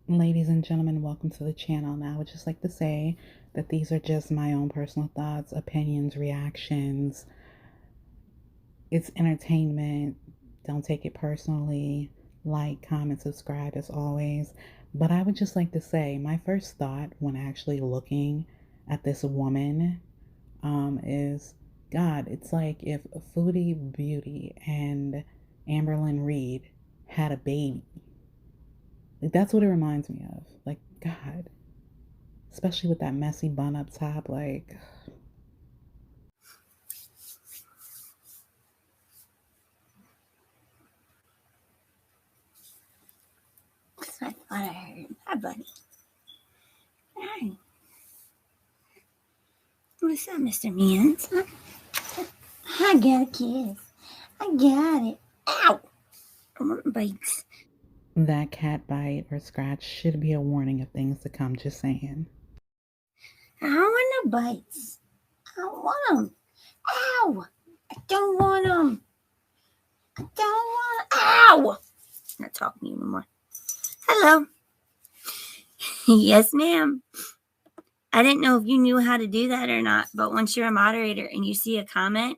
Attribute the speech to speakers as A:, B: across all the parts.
A: Ladies and gentlemen, welcome to the channel. Now, I would just like to say that these are just my own personal thoughts, opinions, reactions. It's entertainment. Don't take it personally. Like, comment, subscribe as always. But I would just like to say my first thought when actually looking at this woman is, God, it's like if Foodie Beauty and Amberlynn Reed had a baby. Like, that's what it reminds me of. Like, God, especially with that messy bun up top. Like,
B: I thought I heard. Hi, buddy. Hi. What's up, Mr. Means? I got a kiss. I got it. Ow! I want bites.
A: that cat bite or scratch should be a warning of things to come. Just saying.
B: I don't want no bites. I don't want them. Ow! I don't want them. I don't want. Ow! I'm not talking to you anymore. Hello. Yes, ma'am. I didn't know if you knew how to do that or not, but once you're a moderator and you see a comment,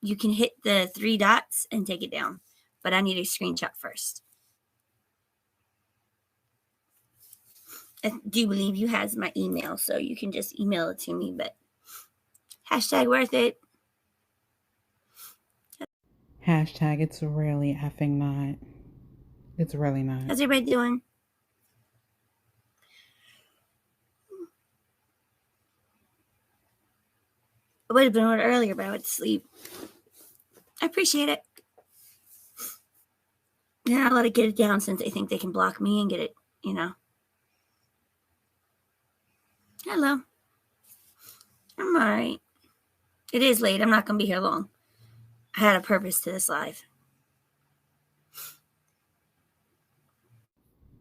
B: you can hit the 3 dots and take it down. But I need a screenshot first. I do believe you has my email, so you can just email it to me, but hashtag worth it.
A: Hashtag it's really effing not. It's really not.
B: How's everybody doing? I would have been on earlier, but I went to sleep. I appreciate it. Yeah, I'll let it get it down since they think they can block me and get it, you know. Hello. I'm all right. It is late. I'm not going to be here long. I had a purpose to this live.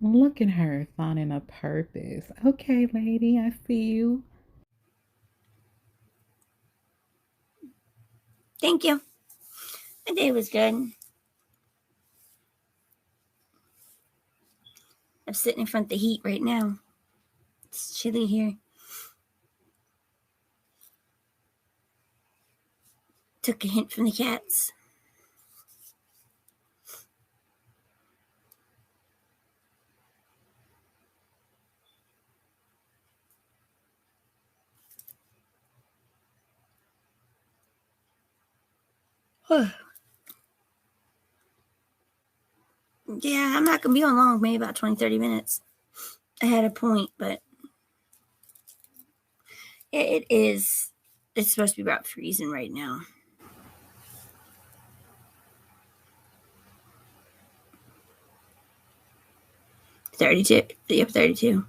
A: Look at her finding a purpose. Okay, lady, I see you.
B: Thank you. My day was good. I'm sitting in front of the heat right now. It's chilly here. Took a hint from the cats. Yeah, I'm not going to be on long, maybe about 20, 30 minutes. I had a point, but it is, it's supposed to be about freezing right now. Yep, 32.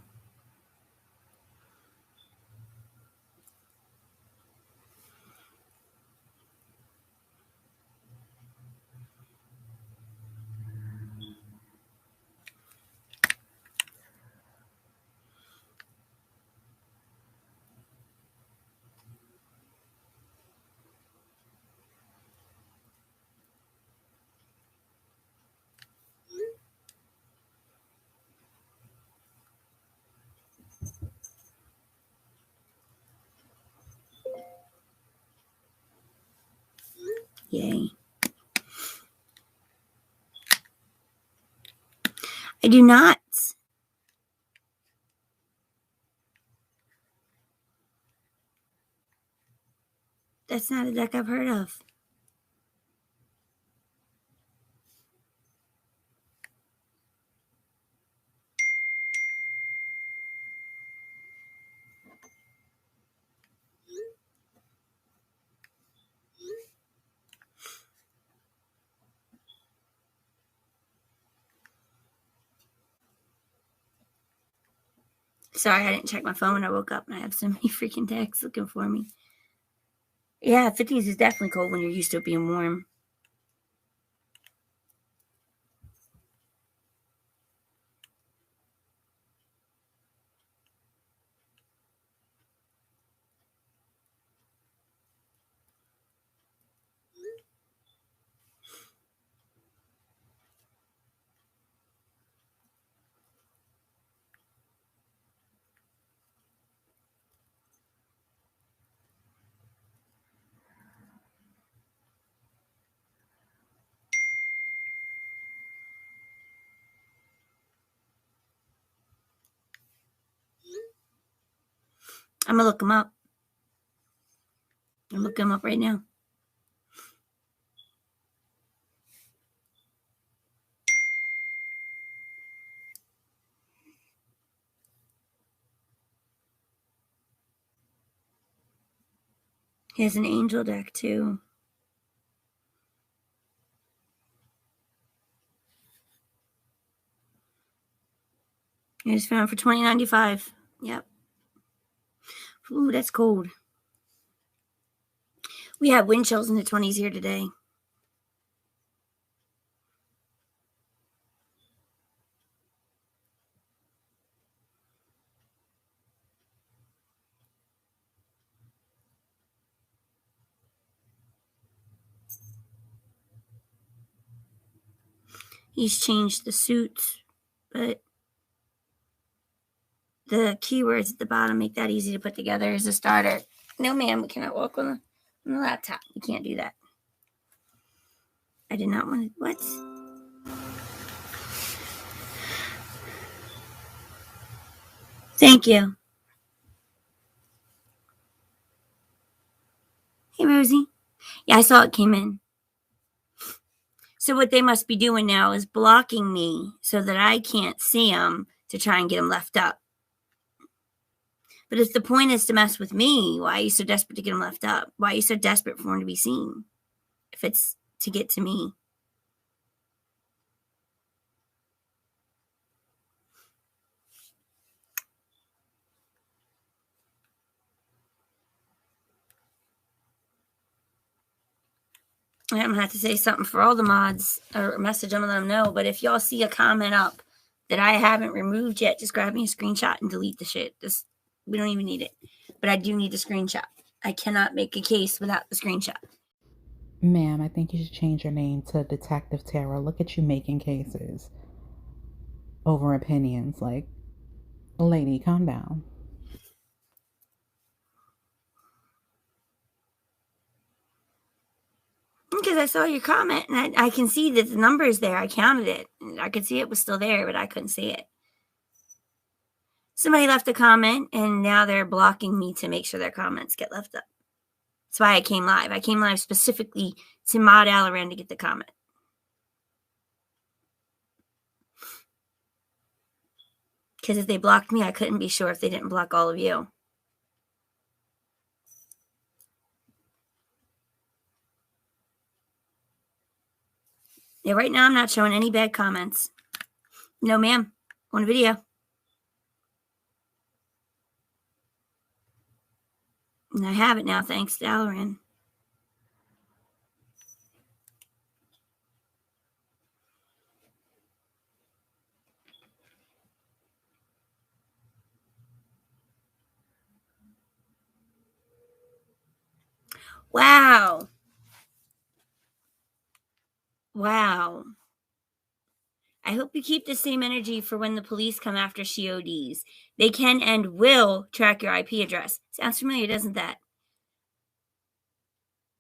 B: Yay. I do not. That's not a deck I've heard of. Sorry, I didn't check my phone when I woke up and I have so many freaking texts looking for me. Yeah, 50s is definitely cold when you're used to it being warm. I'm going to look him up. I'm looking him up right now. He has an angel deck, too. It was found for $20.95. Yep. Ooh, that's cold. We had wind chills in the 20s here today. He's changed the suits, but the keywords at the bottom make that easy to put together as a starter. No, ma'am, we cannot walk on the laptop. We can't do that. I did not want to. What? Thank you. Hey, Rosie. Yeah, I saw it came in. So what they must be doing now is blocking me so that I can't see them to try and get them left up. But if the point is to mess with me, why are you so desperate to get them left up? Why are you so desperate for them to be seen? If it's to get to me. I'm going to have to say something for all the mods or message them and let them know. But if y'all see a comment up that I haven't removed yet, just grab me a screenshot and delete the shit. We don't even need it. But I do need the screenshot. I cannot make a case without the screenshot.
A: Ma'am, I think you should change your name to Detective Tarot. Look at you making cases over opinions. Like, lady, calm down.
B: Because I saw your comment and I can see that the number is there. I counted it. And I could see it was still there, but I couldn't see it. Somebody left a comment and now they're blocking me to make sure their comments get left up. That's why I came live. I came live specifically to mod Alaran to get the comment. Because if they blocked me, I couldn't be sure if they didn't block all of you. Yeah, right now I'm not showing any bad comments. No, ma'am. On video. And I have it now, thanks to Alaran. Wow. Wow. I hope you keep the same energy for when the police come after CODs. They can and will track your IP address. Sounds familiar, doesn't that?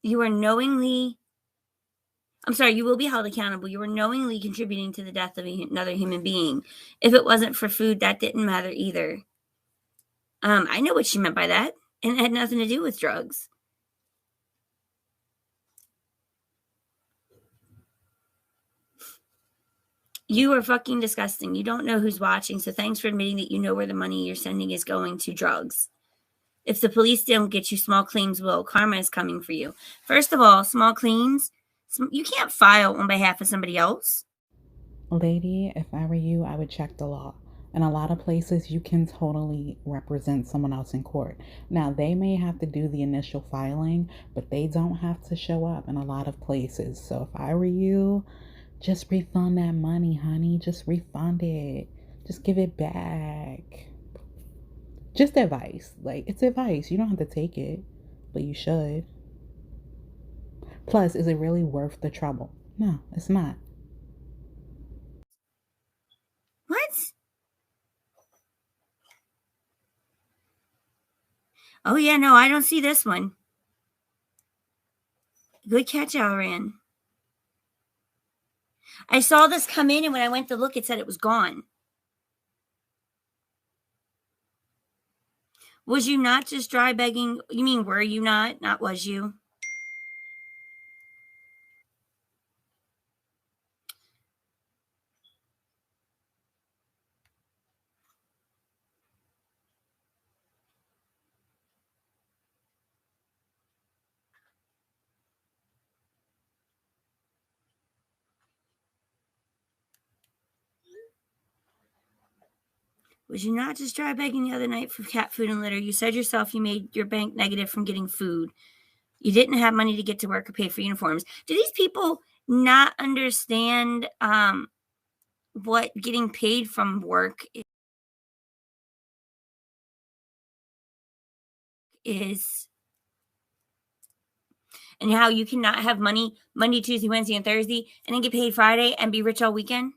B: You are knowingly, you will be held accountable. You are knowingly contributing to the death of another human being. If it wasn't for food, that didn't matter either. I know what she meant by that, and it had nothing to do with drugs. You are fucking disgusting. You don't know who's watching, so thanks for admitting that you know where the money you're sending is going to drugs. If the police don't get you, small claims will. Karma is coming for you. First of all, small claims, you can't file on behalf of somebody else.
A: Lady, if I were you, I would check the law. In a lot of places, you can totally represent someone else in court. Now, they may have to do the initial filing, but they don't have to show up in a lot of places. So if I were you, just refund that money, honey. Just refund it. Just give it back. Just advice. Like, it's advice. You don't have to take it, but you should. Plus, is it really worth the trouble? No, it's not.
B: What? Oh, yeah, no, I don't see this one. Good catch, Alaran. I saw this come in, and when I went to look, it said it was gone. Was you not just dry begging? You mean were you not? Not was you? Was you not just dry begging the other night for cat food and litter? You said yourself you made your bank negative from getting food. You didn't have money to get to work or pay for uniforms. Do these people not understand what getting paid from work is, and how you cannot have money Monday, Tuesday, Wednesday, and Thursday and then get paid Friday and be rich all weekend?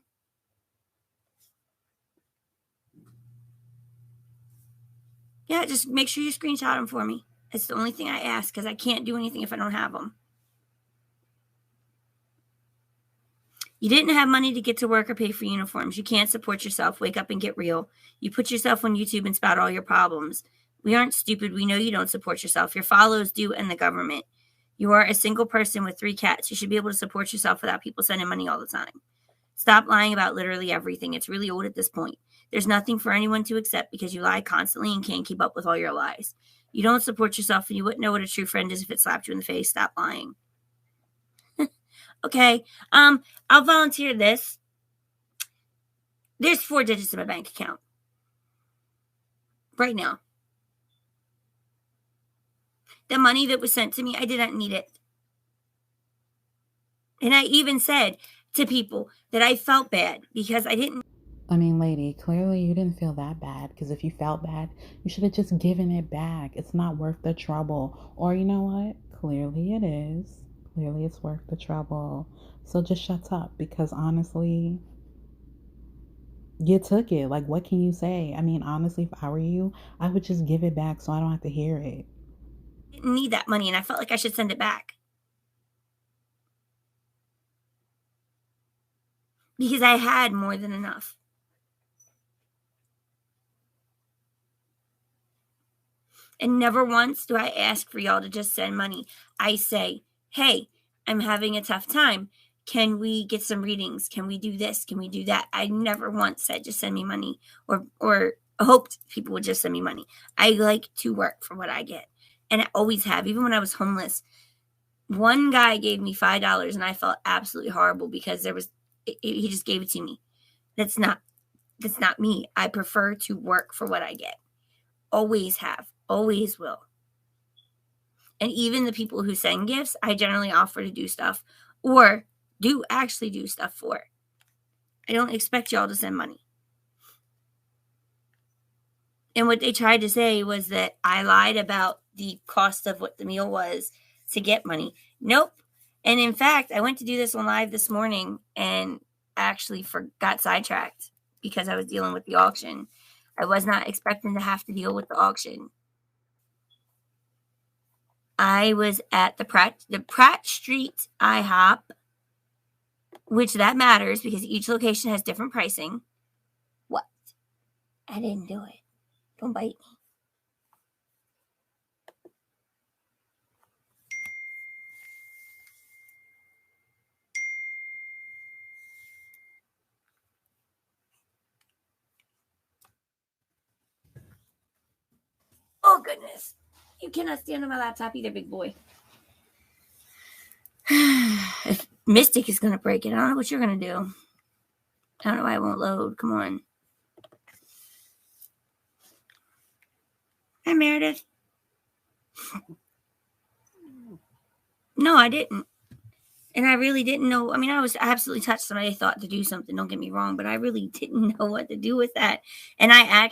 B: Yeah, just make sure you screenshot them for me. It's the only thing I ask because I can't do anything if I don't have them. You didn't have money to get to work or pay for uniforms. You can't support yourself. Wake up and get real. You put yourself on YouTube and spout all your problems. We aren't stupid. We know you don't support yourself. Your followers do, and the government. You are a single person with 3 cats. You should be able to support yourself without people sending money all the time. Stop lying about literally everything. It's really old at this point. There's nothing for anyone to accept because you lie constantly and can't keep up with all your lies. You don't support yourself, and you wouldn't know what a true friend is if it slapped you in the face. Stop lying. Okay. I'll volunteer this. There's 4 digits in my bank account right now. The money that was sent to me, I didn't need it. And I even said to people that I felt bad because I didn't.
A: I mean, lady, clearly you didn't feel that bad, because if you felt bad, you should have just given it back. It's not worth the trouble. Or you know what? Clearly it is. Clearly it's worth the trouble. So just shut up, because honestly, you took it. Like, what can you say? I mean, honestly, if I were you, I would just give it back so I don't have to hear it.
B: Didn't need that money and I felt like I should send it back because I had more than enough. And never once do I ask for y'all to just send money. I say, hey, I'm having a tough time. Can we get some readings? Can we do this? Can we do that? I never once said just send me money or hoped people would just send me money. I like to work for what I get. And I always have. Even when I was homeless, one guy gave me $5 and I felt absolutely horrible because he just gave it to me. That's not me. I prefer to work for what I get. Always have, always will. And even the people who send gifts, I generally offer to do stuff or do actually do stuff for. I don't expect y'all to send money. And what they tried to say was that I lied about the cost of what the meal was to get money. Nope. And in fact, I went to do this on live this morning and actually got sidetracked because I was dealing with the auction. I was not expecting to have to deal with the auction. I was at the Pratt Street IHOP, which that matters because each location has different pricing. What? I didn't do it. Don't bite me. Oh, goodness. You cannot stand on my laptop either, big boy. If Mystic is going to break it, I don't know what you're going to do. I don't know why it won't load. Come on. Hi, Meredith. No, I didn't. And I really didn't know. I mean, I was absolutely touched. Somebody thought to do something. Don't get me wrong. But I really didn't know what to do with that. And I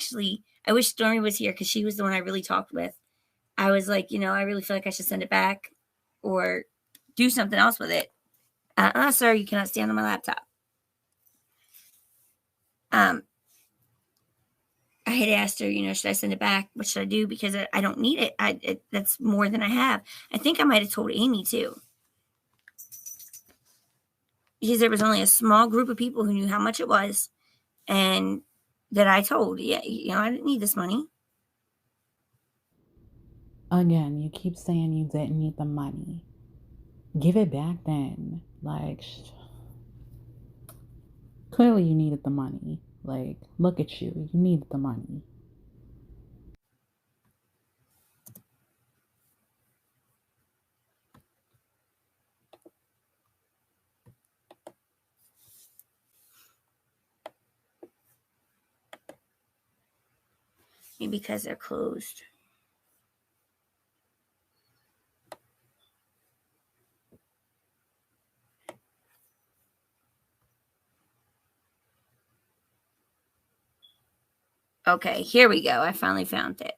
B: wish Stormy was here because she was the one I really talked with. I was like, I really feel like I should send it back or do something else with it. Sir, you cannot stand on my laptop. I had asked her, should I send it back? What should I do? Because I don't need it. That's more than I have. I think I might have told Amy too. Because there was only a small group of people who knew how much it was and that I told, yeah, I didn't need this money.
A: Again, you keep saying you didn't need the money. Give it back then. Like, clearly you needed the money. Like, look at you. You needed the money.
B: Maybe because they're closed. Okay, here we go. I finally found it.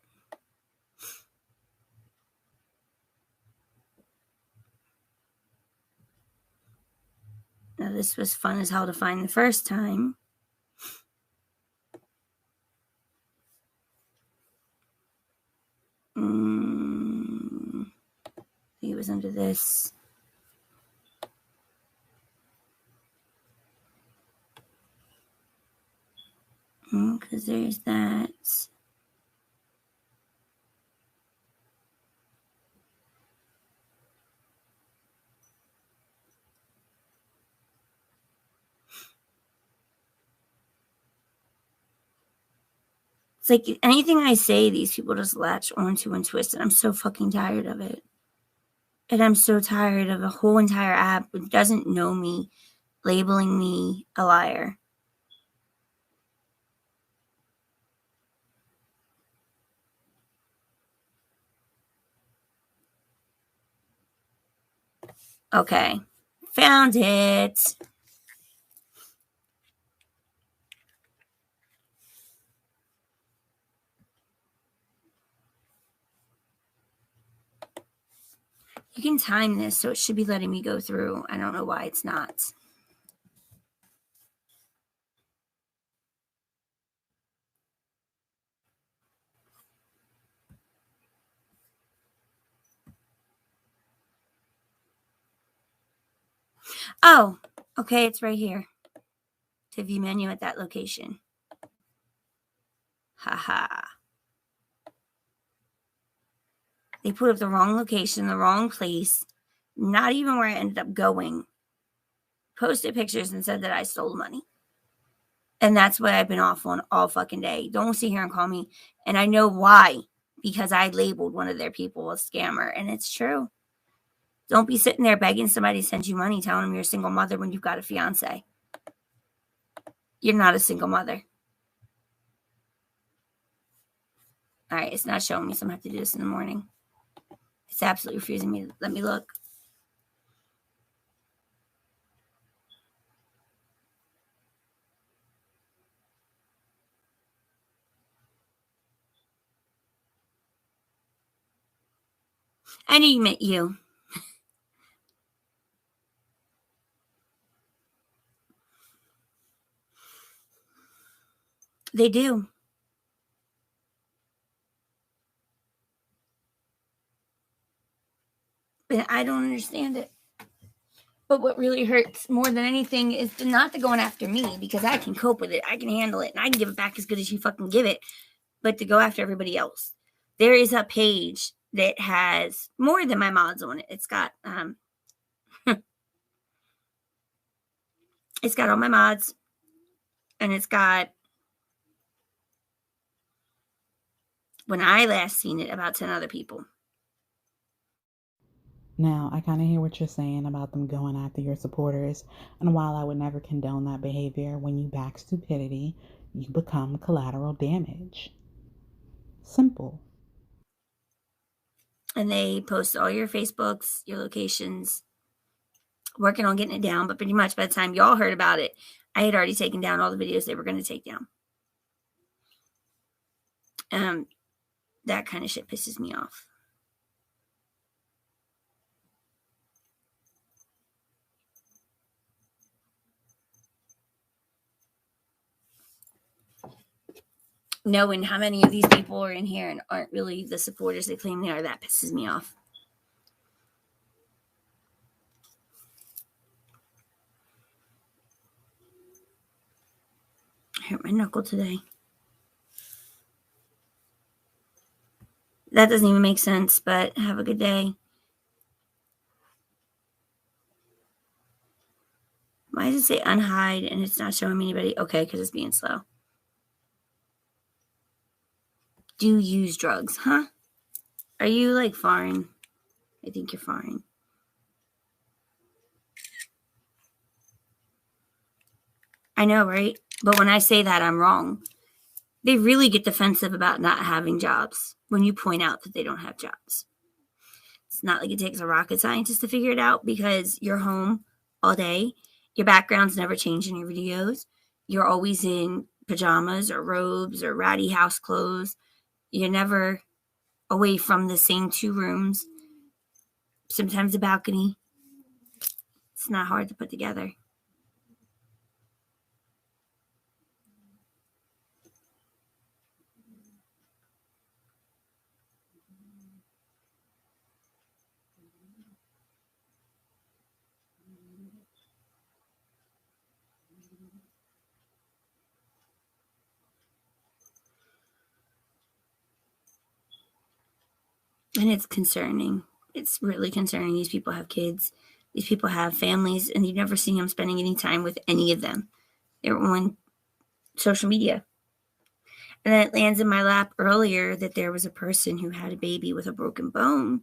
B: Now, this was fun as hell to find the first time. I think it was under this. Because there's that. It's like anything I say, these people just latch onto and twist, and I'm so fucking tired of it. And I'm so tired of a whole entire app who doesn't know me labeling me a liar. Okay, found it. You can time this, so it should be letting me go through. I don't know why it's not. Oh, okay, it's right here. To view menu at that location. Haha. They put up the wrong location, the wrong place, not even where I ended up going. Posted pictures and said that I stole money. And that's what I've been off on all fucking day. Don't sit here and call me. And I know why. Because I labeled one of their people a scammer. And it's true. Don't be sitting there begging somebody to send you money, telling them you're a single mother when you've got a fiance. You're not a single mother. All right, it's not showing me, so I'm going to have to do this in the morning. It's absolutely refusing me to let me look. I knew you meant you. They do. But I don't understand it. But what really hurts more than anything is not to going after me, because I can cope with it. I can handle it. And I can give it back as good as you fucking give it. But to go after everybody else. There is a page that has more than my mods on it. It's got it's got all my mods, and it's got, when I last seen it, about 10 other people.
A: Now, I kind of hear what you're saying about them going after your supporters. And while I would never condone that behavior, when you back stupidity, you become collateral damage. Simple.
B: And they post all your Facebooks, your locations, working on getting it down. But pretty much by the time y'all heard about it, I had already taken down all the videos they were going to take down. That kind of shit pisses me off. Knowing how many of these people are in here and aren't really the supporters they claim they are, that pisses me off. I hurt my knuckle today. That doesn't even make sense, but have a good day. Why does it say unhide and it's not showing me anybody? Okay, because it's being slow. Do use drugs, huh? Are you like foreign? I think you're foreign. I know, right? But when I say that, I'm wrong. They really get defensive about not having jobs when you point out that they don't have jobs. It's not like it takes a rocket scientist to figure it out because you're home all day. Your background's never changed in your videos. You're always in pajamas or robes or ratty house clothes. You're never away from the same 2 rooms, sometimes a balcony. It's not hard to put together. And it's concerning. It's really concerning. These people have kids. These people have families, and you never see them spending any time with any of them. They're on social media. And then it lands in my lap earlier that there was a person who had a baby with a broken bone,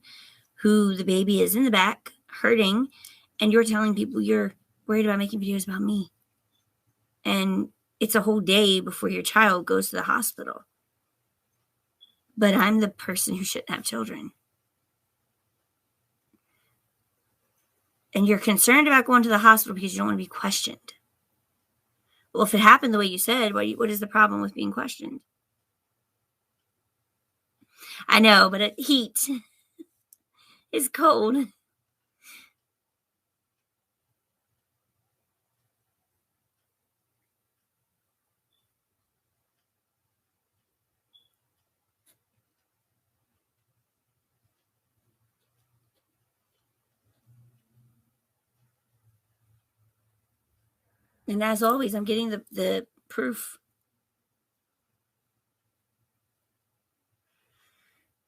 B: who the baby is in the back hurting, and you're telling people you're worried about making videos about me. And it's a whole day before your child goes to the hospital. But I'm the person who shouldn't have children. And you're concerned about going to the hospital because you don't want to be questioned. Well, if it happened the way you said, what is the problem with being questioned? I know, but heat is cold. And as always, I'm getting the proof.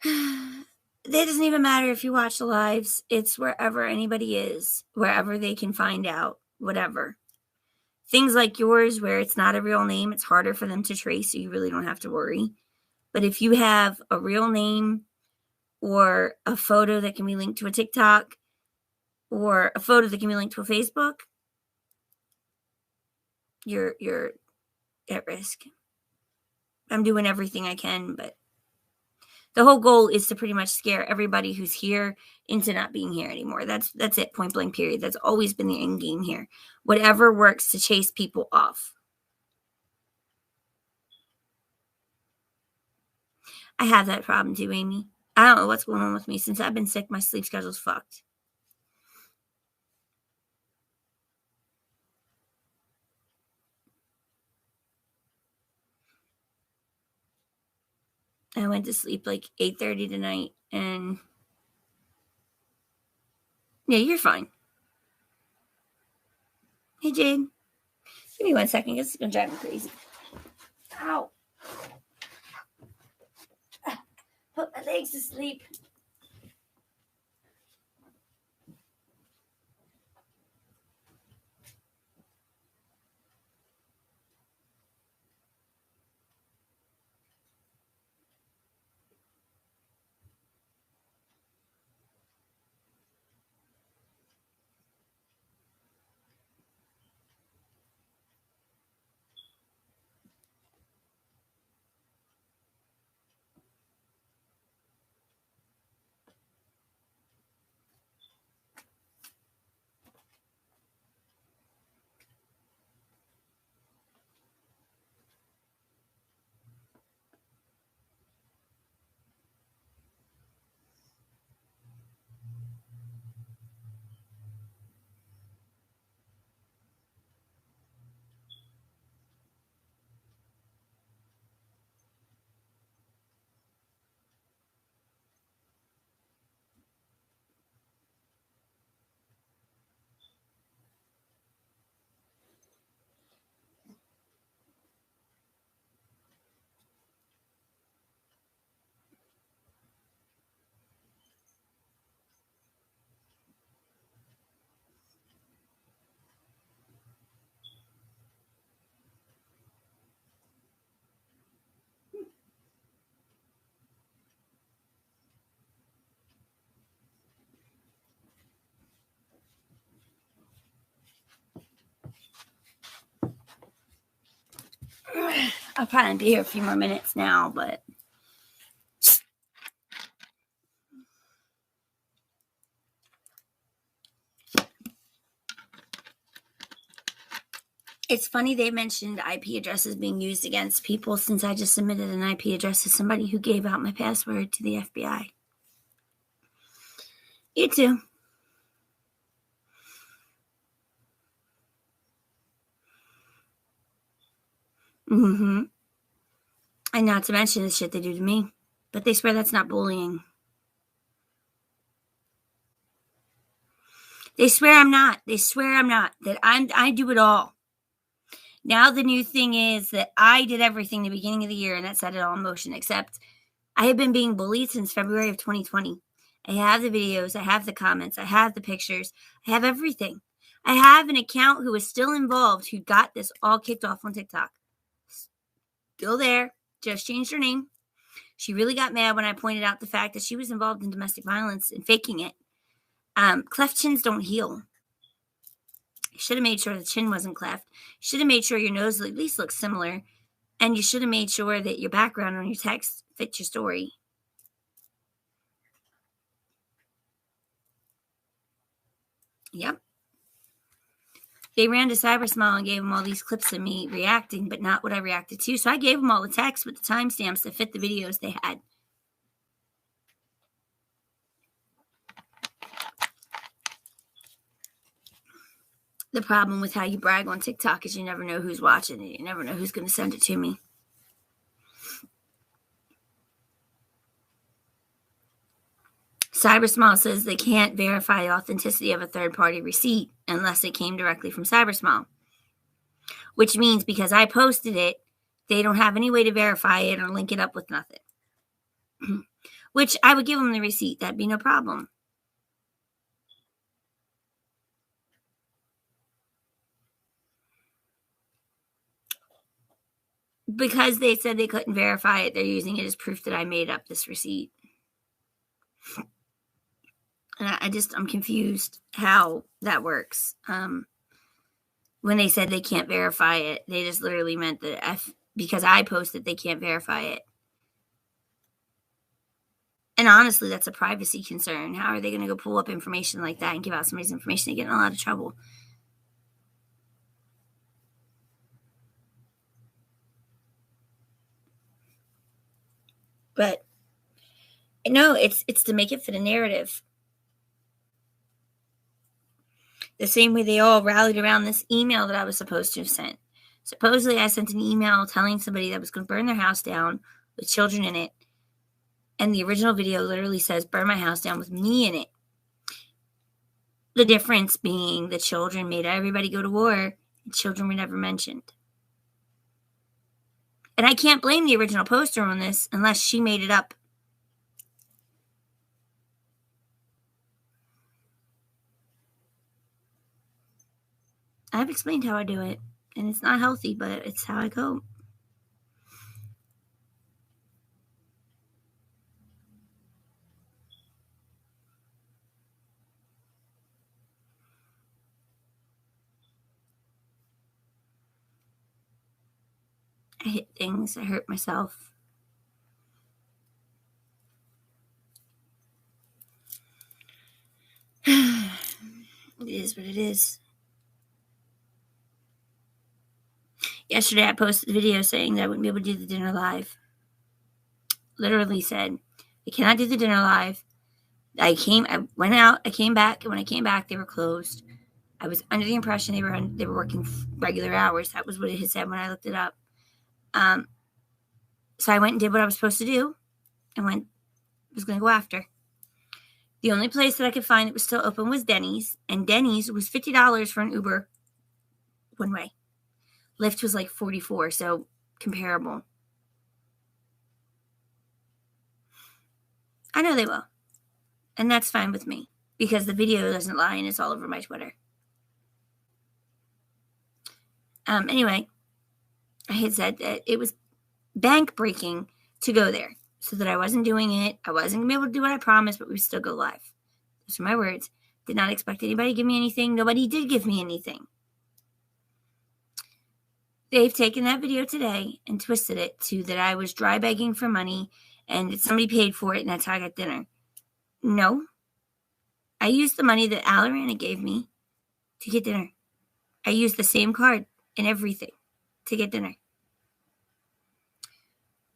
B: It doesn't even matter if you watch the lives. It's wherever anybody is, wherever they can find out, whatever. Things like yours, where it's not a real name, it's harder for them to trace, so you really don't have to worry. But if you have a real name or a photo that can be linked to a TikTok or a photo that can be linked to a Facebook, you're at risk. I'm doing everything I can, but the whole goal is to pretty much scare everybody who's here into not being here anymore. That's it, point blank period. That's always been the end game here. Whatever works to chase people off. I have that problem too, Amy. I don't know what's going on with me. Since I've been sick, my sleep schedule's fucked. I went to sleep like 8:30 tonight, and yeah, you're fine. Hey, Jade. Give me 1 second. This is gonna drive me crazy. Ow. Put my legs to sleep. I'll probably be here a few more minutes now, but it's funny they mentioned IP addresses being used against people since I just submitted an IP address to somebody who gave out my password to the FBI. You too. Mm-hmm. And not to mention the shit they do to me. But they swear that's not bullying. They swear I'm not. They swear I'm not. That I do it all. Now the new thing is that I did everything the beginning of the year and that set it all in motion, except I have been being bullied since February of 2020. I have the videos, I have the comments, I have the pictures, I have everything. I have an account who is still involved who got this all kicked off on TikTok. Still there, just changed her name. She really got mad when I pointed out the fact that she was involved in domestic violence and faking it. Cleft chins don't heal. You should have made sure the chin wasn't cleft. You should have made sure your nose at least looks similar. And you should have made sure that your background on your text fits your story. Yep. They ran to CyberSmile and gave them all these clips of me reacting, but not what I reacted to. So I gave them all the text with the timestamps that fit the videos they had. The problem with how you brag on TikTok is you never know who's watching it. You never know who's going to send it to me. CyberSmile says they can't verify the authenticity of a third-party receipt unless it came directly from CyberSmile. Which means because I posted it, they don't have any way to verify it or link it up with nothing. Which I would give them the receipt. That'd be no problem. Because they said they couldn't verify it, they're using it as proof that I made up this receipt. And I'm confused how that works. When they said they can't verify it, they just literally meant that because I posted, they can't verify it. And honestly, that's a privacy concern. How are they going to go pull up information like that and give out somebody's information? They get in a lot of trouble. But no, it's to make it fit a narrative. The same way they all rallied around this email that I was supposed to have sent. Supposedly, I sent an email telling somebody that was going to burn their house down with children in it. And the original video literally says, burn my house down with me in it. The difference being the children made everybody go to war. And children were never mentioned. And I can't blame the original poster on this unless she made it up. I've explained how I do it. And it's not healthy, but it's how I go. I hit things. I hurt myself. It is what it is. Yesterday, I posted a video saying that I wouldn't be able to do the dinner live. Literally said, I cannot do the dinner live. I went out, I came back, and when I came back, they were closed. I was under the impression they were working regular hours. That was what it had said when I looked it up. So I went and did what I was supposed to do, and was going to go after. The only place that I could find that was still open was Denny's, and Denny's was $50 for an Uber one way. Lyft was like $44, so comparable. I know they will. And that's fine with me because the video doesn't lie and it's all over my Twitter. Anyway, I had said that it was bank breaking to go there so that I wasn't doing it. I wasn't going to be able to do what I promised, but we would still go live. Those are my words. Did not expect anybody to give me anything. Nobody did give me anything. They've taken that video today and twisted it to that I was dry begging for money and that somebody paid for it and that's how I got dinner. No. I used the money that Alorana gave me to get dinner. I used the same card and everything to get dinner.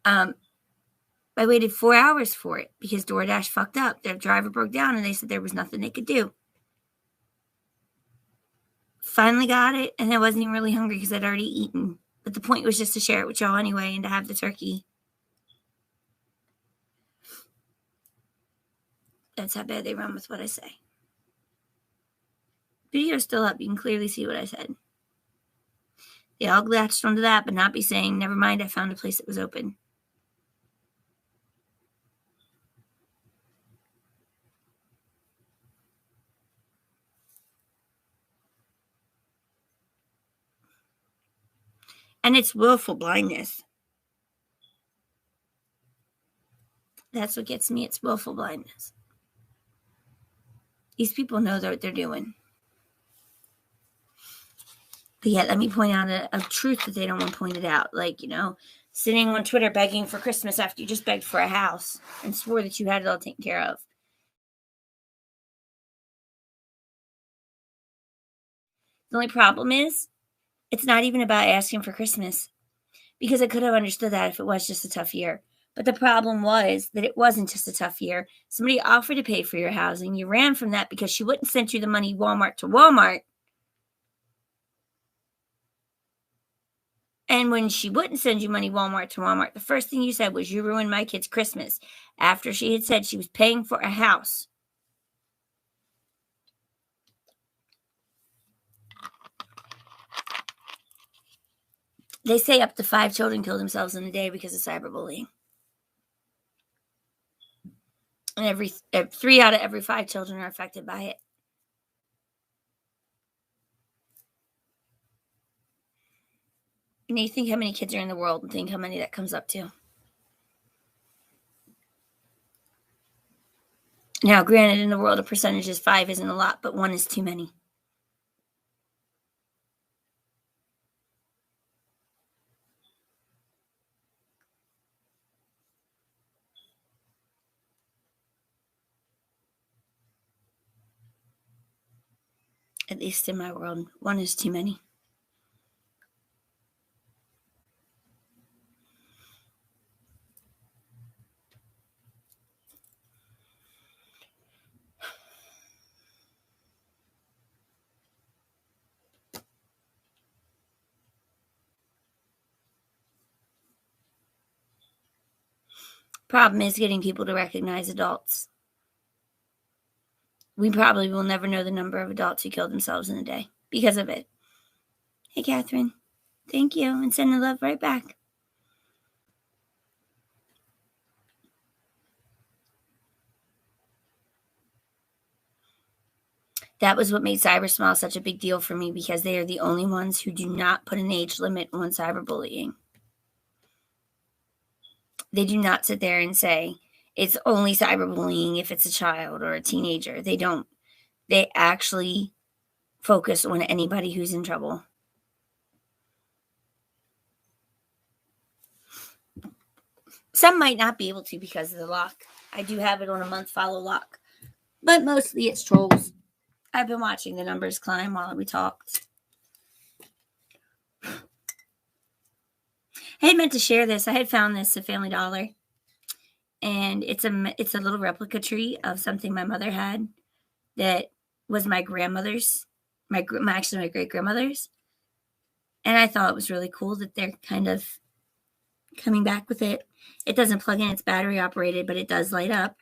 B: I waited 4 hours for it because DoorDash fucked up. Their driver broke down and they said there was nothing they could do. Finally got it, and I wasn't even really hungry because I'd already eaten. But the point was just to share it with y'all anyway and to have the turkey. That's how bad they run with what I say. Video's still up. You can clearly see what I said. They all latched onto that, but not be saying, never mind, I found a place that was open. And it's willful blindness. That's what gets me. It's willful blindness. These people know what they're doing. But yet, let me point out a truth that they don't want pointed out. Like, sitting on Twitter begging for Christmas after you just begged for a house and swore that you had it all taken care of. The only problem is, it's not even about asking for Christmas. Because I could have understood that if it was just a tough year. But the problem was that it wasn't just a tough year. Somebody offered to pay for your housing. You ran from that because she wouldn't send you the money Walmart to Walmart. And when she wouldn't send you money Walmart to Walmart, the first thing you said was, you ruined my kid's Christmas. After she had said she was paying for a house. They say up to 5 children kill themselves in a day because of cyberbullying. And 3 out of every 5 children are affected by it. And you think how many kids are in the world and think how many that comes up to. Now, granted, in the world of percentages, 5 isn't a lot, but 1 is too many. At least in my world, 1 is too many. Problem is getting people to recognize adults. We probably will never know the number of adults who kill themselves in a day because of it. Hey, Catherine. Thank you. And sending love right back. That was what made Cybersmile such a big deal for me because they are the only ones who do not put an age limit on cyberbullying. They do not sit there and say, it's only cyberbullying if it's a child or a teenager. They don't. They actually focus on anybody who's in trouble. Some might not be able to because of the lock. I do have it on a month follow lock. But mostly it's trolls. I've been watching the numbers climb while we talked. I had meant to share this. I had found this at Family Dollar. And it's a little replica tree of something my mother had that was my grandmother's, my great-grandmother's. And I thought it was really cool that they're kind of coming back with it. It doesn't plug in, it's battery operated, but it does light up.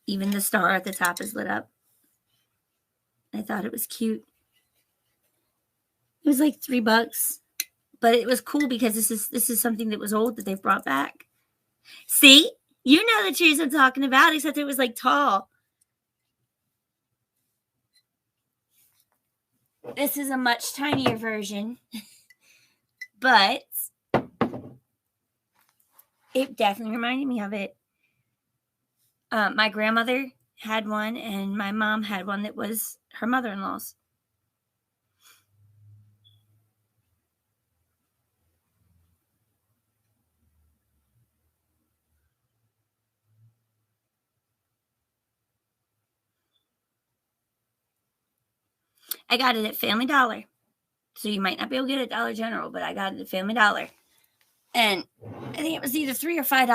B: Even the star at the top is lit up. I thought it was cute. It was like $3, but it was cool because this is something that was old that they've brought back. See, you know the trees I'm talking about, except it was like tall. This is a much tinier version, but it definitely reminded me of it. My grandmother had one, and my mom had one that was her mother-in-law's. I got it at Family Dollar. So you might not be able to get it at Dollar General, but I got it at Family Dollar. And I think it was either $3 or $5.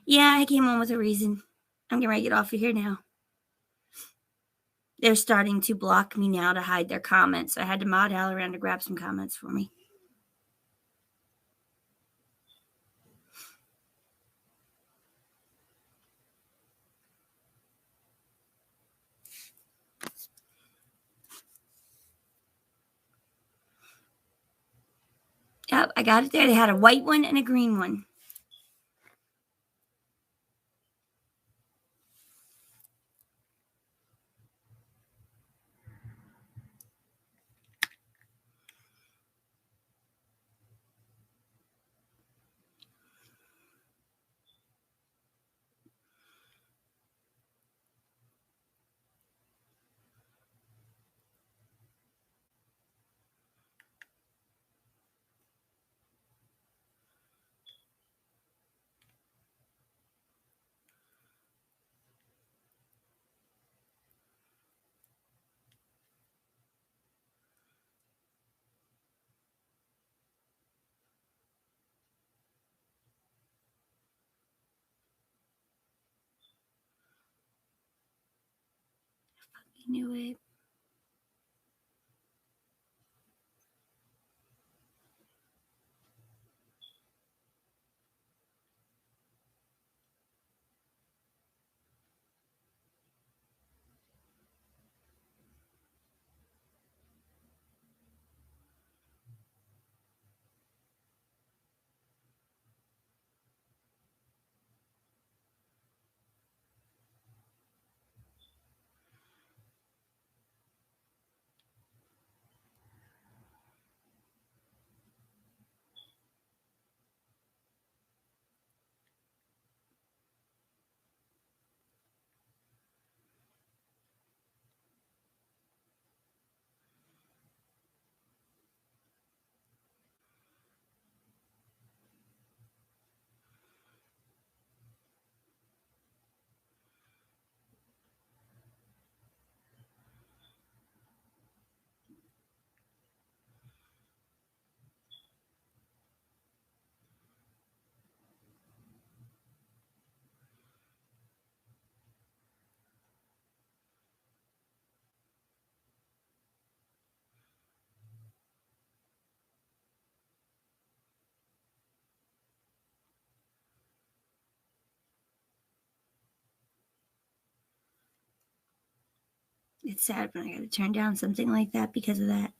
B: Yeah, I came on with a reason. I'm getting ready to get off of here now. They're starting to block me now to hide their comments. I had to mod Al around to grab some comments for me. Yep, I got it there. They had a white one and a green one. I knew it. It's sad when I got to turn down something like that because of that.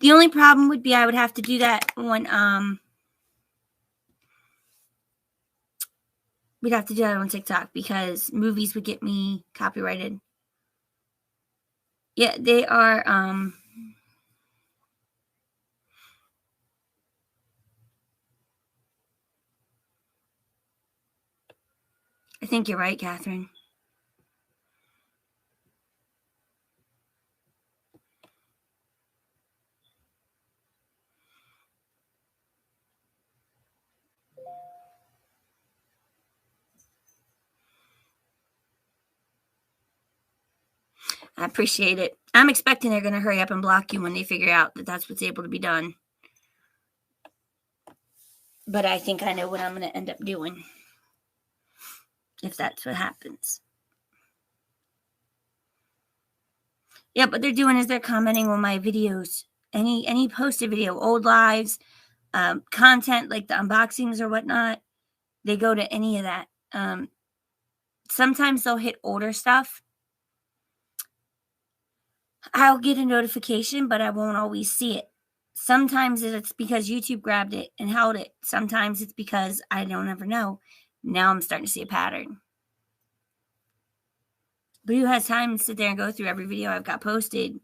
B: The only problem would be I would have to do that when we'd have to do that on TikTok because movies would get me copyrighted. Yeah, they are I think you're right, Catherine. I appreciate it. I'm expecting they're going to hurry up and block you when they figure out that that's what's able to be done. But I think I know what I'm going to end up doing if that's what happens. Yeah, what they're doing is they're commenting on my videos. Any posted video, old lives, content like the unboxings or whatnot. They go to any of that. Sometimes they'll hit older stuff. I'll get a notification, but I won't always see it. Sometimes it's because YouTube grabbed it and held it. Sometimes it's because I don't ever know. Now I'm starting to see a pattern. But who has time to sit there and go through every video I've got posted?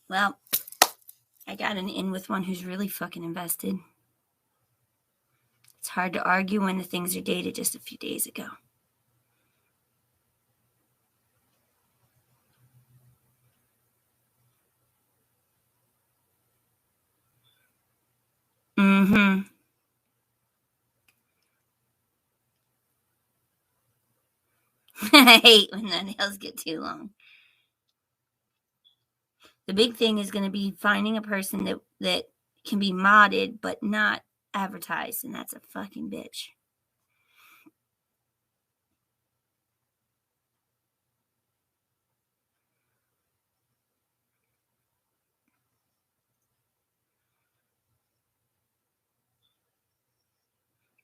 B: Well, I got an in with one who's really fucking invested. It's hard to argue when the things are dated just a few days ago. Mm-hmm. I hate when the nails get too long. The big thing is going to be finding a person that can be modded but not advertised, and that's a fucking bitch.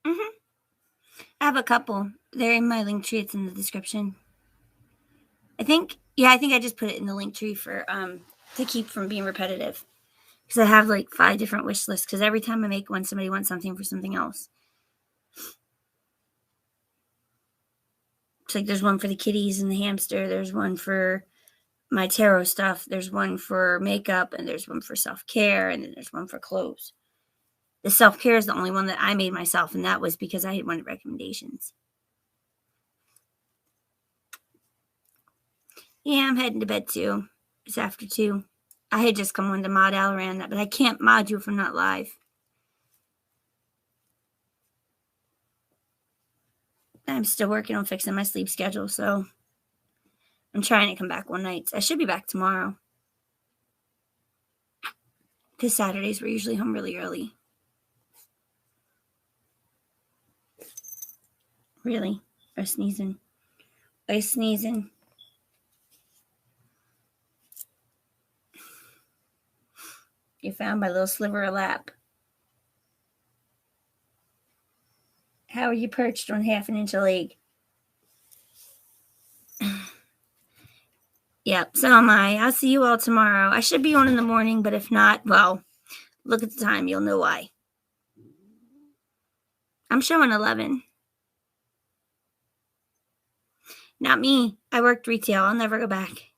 B: Mm-hmm. I have a couple. They're in my link tree. It's in the description. I think I just put it in the link tree for to keep from being repetitive. Because I have like 5 different wish lists. Because every time I make one, somebody wants something for something else. It's like there's one for the kitties and the hamster. There's one for my tarot stuff. There's one for makeup, and there's one for self-care, and then there's one for clothes. The self-care is the only one that I made myself, and that was because I had wanted recommendations. Yeah, I'm heading to bed too. It's after 2. I had just come on to mod Alaran, but I can't mod you if I'm not live. I'm still working on fixing my sleep schedule, so I'm trying to come back one night. I should be back tomorrow. Because Saturdays we're usually home really early. Really? Or sneezing. Or sneezing. You found my little sliver of lap. How are you perched on half an inch of leg? Yep, so am I. I'll see you all tomorrow. I should be on in the morning, but if not, well, look at the time. You'll know why. I'm showing 11. Not me. I worked retail. I'll never go back.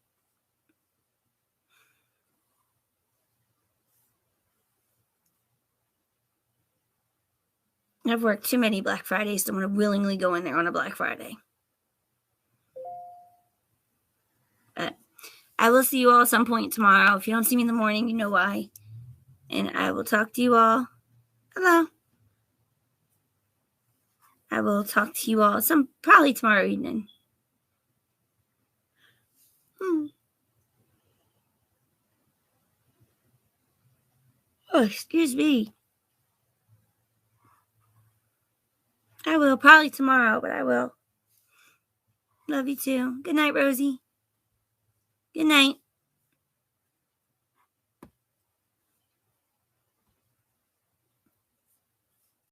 B: I've worked too many Black Fridays to want to willingly go in there on a Black Friday. But I will see you all at some point tomorrow. If you don't see me in the morning, you know why. And I will talk to you all. Hello. I will talk to you all probably tomorrow evening. Oh, excuse me. I will probably tomorrow, but I will. Love you too. Good night, Rosie. Good night.